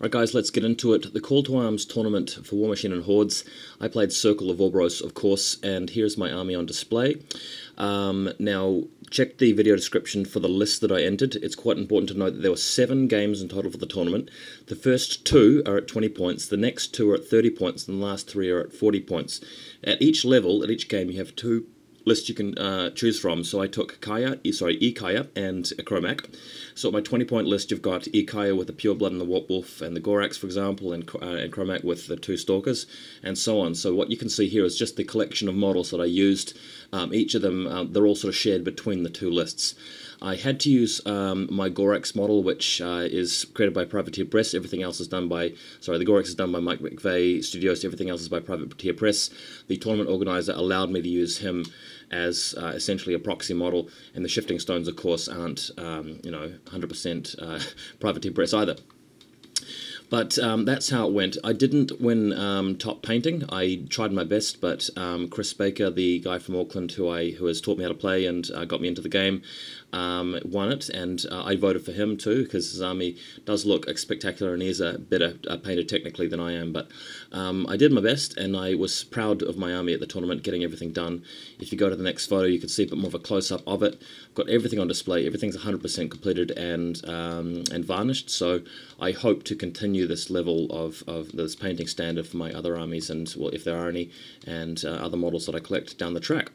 Alright guys, let's get into it. The Call to Arms tournament for Warmachine Hordes. I played Circle of Orboros, of course, and here's my army on display. Now, check the video description for the list that I entered. It's quite important to note that there were 7 games in total for the tournament. The first 2 are at 20 points, the next 2 are at 30 points, and the last 3 are at 40 points. At each level, at each game, you have 2 lists you can choose from. So I took eKaya and Kromac. So at my 20-point list, you've got eKaya with the Pureblood and the Wolf and the Gorax, for example, and Kromac with the 2 Stalkers, and so on. So what you can see here is just the collection of models that I used. Each of them, they're all sort of shared between the 2 lists. I had to use my Gorax model, which is created by Privateer Press. Everything else is done by, the Gorax is done by Mike McVeigh Studios. Everything else is by Privateer Press. The tournament organizer allowed me to use him as essentially a proxy model, and the shifting stones, of course, aren't 100% Privateer Press either. But that's how it went. I didn't win top painting. I tried my best, but Chris Baker, the guy from Auckland who has taught me how to play and got me into the game, won it, and I voted for him too, because his army does look spectacular and he's a better painter technically than I am. But I did my best, and I was proud of my army at the tournament, getting everything done. If you go to the next photo, you can see a bit more of a close-up of it. I've got everything on display. Everything's 100% completed and varnished, so I hope to continue this level of this painting standard for my other armies, and, well, if there are any, and other models that I collect down the track.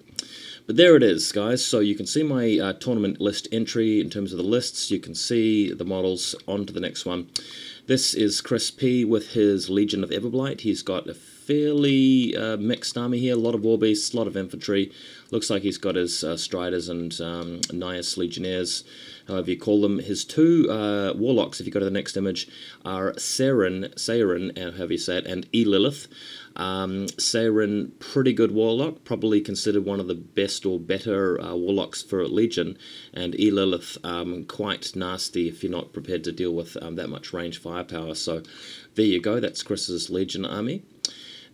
But there it is, guys. So you can see my tournament list entry in terms of the lists. You can see the models. On to the next one. This is Chris P with his Legion of Everblight. He's got a fairly mixed army here. A lot of warbeasts, a lot of infantry. Looks like he's got his Striders and Nias Legionnaires, however you call them. His 2 warlocks, if you go to the next image, are Seirin, however you say it, and Lilith. Seirin, pretty good warlock, probably considered one of the best or better warlocks for Legion, and Lilith, quite nasty if you're not prepared to deal with that much range firepower. So there you go, that's Chris's Legion army.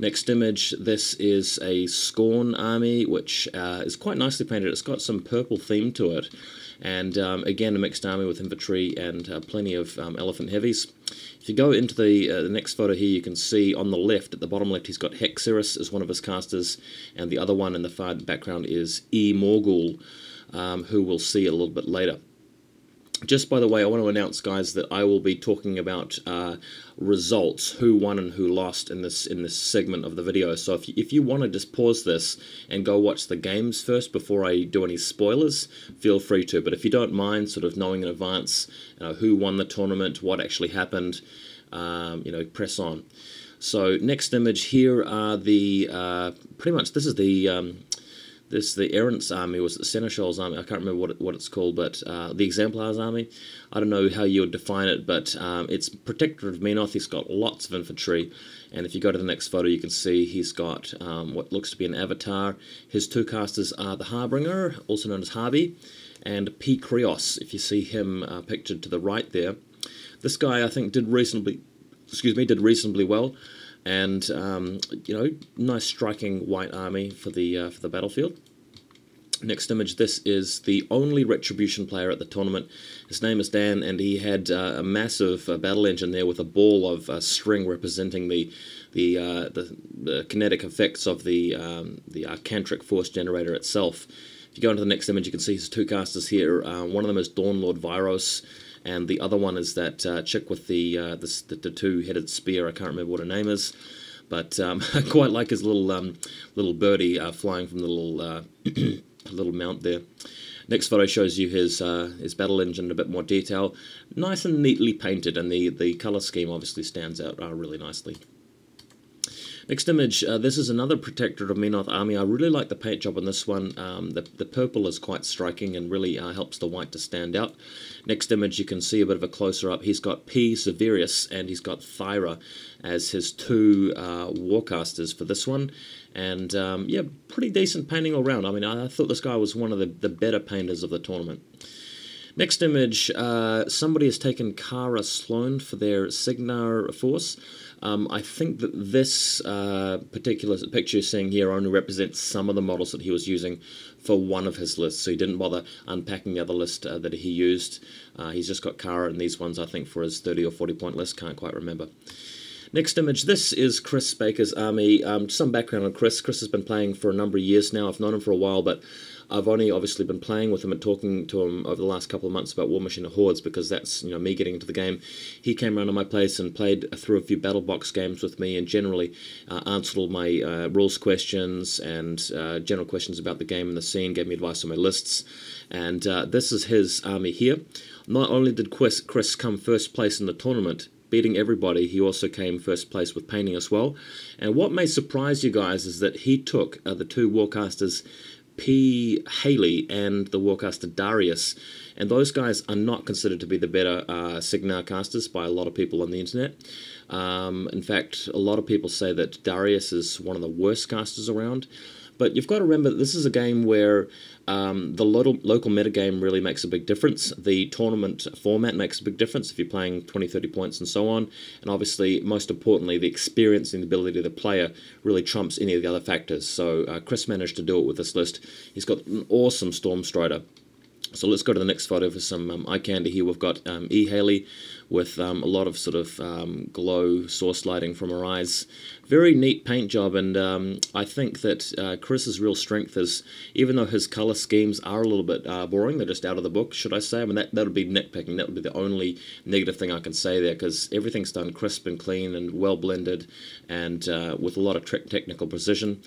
Next image, this is a Scorned Army, which is quite nicely painted. It's got some purple theme to it, and again a mixed army with infantry and plenty of elephant heavies. If you go into the next photo here, you can see on the left, at the bottom left, he's got Hexerus as one of his casters, and the other one in the far background is Morgul, who we'll see a little bit later. Just by the way, I want to announce, guys, that I will be talking about results, who won and who lost in this segment of the video. So if you want to just pause this and go watch the games first before I do any spoilers, feel free to. But if you don't mind sort of knowing in advance who won the tournament, what actually happened, press on. So next image here are the pretty much this is the Errant's army, was it the Seneschal's army? I can't remember what it's called, but the Exemplar's army. I don't know how you would define it, but it's Protector of Menoth. He's got lots of infantry, and if you go to the next photo, you can see he's got what looks to be an avatar. His 2 casters are the Harbinger, also known as Harby, and P. Krios, if you see him pictured to the right there. This guy, I think, did reasonably well. And nice striking white army for the battlefield. Next image, this is the only Retribution player at the tournament. His name is Dan, and he had a massive battle engine there with a ball of string representing the kinetic effects of the Arcantric Force Generator itself. If you go into the next image, you can see his 2 casters here. One of them is Dawnlord Vyros, and the other one is that chick with the 2-headed spear. I can't remember what her name is, but I quite like his little birdie flying from the little little mount there. Next photo shows you his battle engine in a bit more detail, nice and neatly painted, and the color scheme obviously stands out really nicely. Next image, this is another Protector of Menoth army. I really like the paint job on this one. The purple is quite striking and really helps the white to stand out. Next image, you can see a bit of a closer up. He's got P. Scaverous and he's got Thyra as his 2 warcasters for this one. And yeah, pretty decent painting all round. I mean, I thought this guy was one of the better painters of the tournament. Next image, somebody has taken Kara Sloan for their Signar force. I think that this particular picture you're seeing here only represents some of the models that he was using for one of his lists, so he didn't bother unpacking the other list that he used. He's just got Kara and these ones, I think, for his 30 or 40 point list, can't quite remember. Next image, this is Chris Baker's army. Some background on Chris. Chris has been playing for a number of years now. I've known him for a while, but I've only obviously been playing with him and talking to him over the last couple of months about Warmachine Hordes, because that's, you know, me getting into the game. He came around to my place and played through a few battle box games with me, and generally answered all my rules questions and general questions about the game and the scene, gave me advice on my lists. And this is his army here. Not only did Chris come first place in the tournament, beating everybody, he also came first place with painting as well. And what may surprise you guys is that he took the two warcasters P. Haley and the warcaster Darius, and those guys are not considered to be the better Signar casters by a lot of people on the internet. In fact, a lot of people say that Darius is one of the worst casters around. But you've got to remember that this is a game where the local metagame really makes a big difference. The tournament format makes a big difference if you're playing 20, 30 points and so on. And obviously, most importantly, the experience and the ability of the player really trumps any of the other factors. So Chris managed to do it with this list. He's got an awesome Stormstrider. So let's go to the next photo for some eye candy here. We've got E. Haley with a lot of sort of glow source lighting from her eyes. Very neat paint job, and I think that Chris's real strength is, even though his colour schemes are a little bit boring, they're just out of the book, should I say. I mean, that would be nitpicking. That would be the only negative thing I can say there, because everything's done crisp and clean and well blended, and with a lot of technical precision.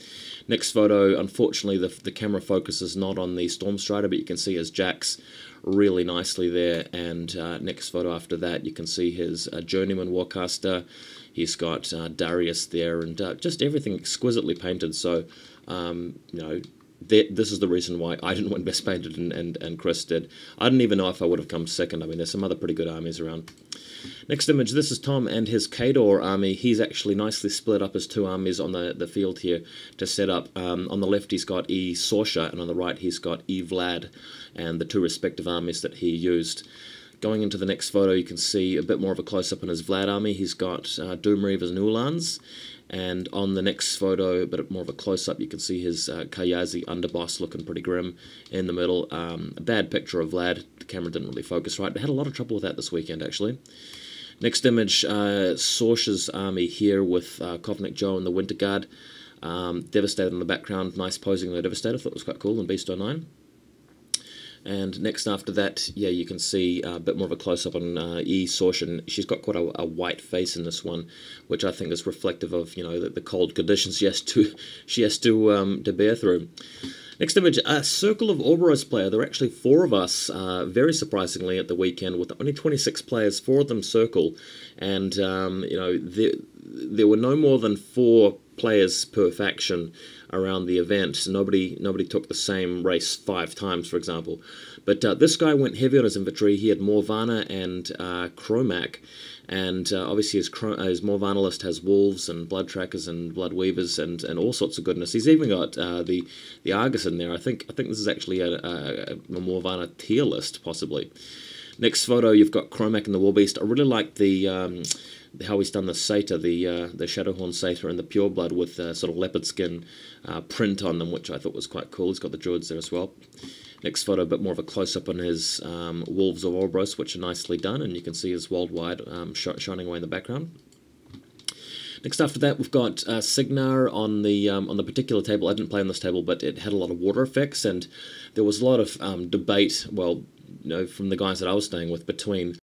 Next photo, unfortunately, the camera focus is not on the Stormstrider, but you can see his jacks really nicely there. And next photo after that, you can see his Journeyman Warcaster. He's got Darius there, and just everything exquisitely painted. So, you know, this is the reason why I didn't win Best Painted and Chris did. I didn't even know if I would have come second. I mean, there's some other pretty good armies around. Next image, this is Tom and his Khador army. He's actually nicely split up his two armies on the field here to set up. On the left he's got E. Sorsha, and on the right he's got E. Vlad, and the two respective armies that he used. Going into the next photo, you can see a bit more of a close-up on his Vlad army. He's got Doomreavers and Ulans. And on the next photo, a bit more of a close-up, you can see his Kayazi underboss looking pretty grim in the middle. A bad picture of Vlad. The camera didn't really focus right. They had a lot of trouble with that this weekend, actually. Next image, Sorsha's army here with Kovnik Joe and the Winter Guard. Devastator in the background. Nice posing of the Devastator. Thought it was quite cool in Beast 09. And next after that, yeah, you can see a bit more of a close-up on E. Sorsha. She's got quite a white face in this one, which I think is reflective of, you know, the cold conditions she has to bear through. Next image, a Circle of Ouroboros player. There were actually 4 of us, very surprisingly, at the weekend, with only 26 players, 4 of them Circle, and you know, there were no more than 4 players per faction around the event. So nobody took the same race 5 times, for example. But this guy went heavy on his infantry. He had Morvana and Kromac, and obviously his Morvana list has Wolves and Blood Trackers and Blood Weavers and all sorts of goodness. He's even got the Argus in there. I think this is actually a Morvana tier list, possibly. Next photo, you've got Kromac and the Warbeast. I really like the how he's done the Satyr, the Shadowhorn Satyr and the Pureblood with sort of leopard skin print on them, which I thought was quite cool. He's got the Druids there as well. Next photo, a bit more of a close-up on his Wolves of Ouroboros, which are nicely done, and you can see his worldwide shining away in the background. Next after that, we've got Signar on the particular table. I didn't play on this table, but it had a lot of water effects, and there was a lot of debate, well, you know, from the guys that I was staying with, between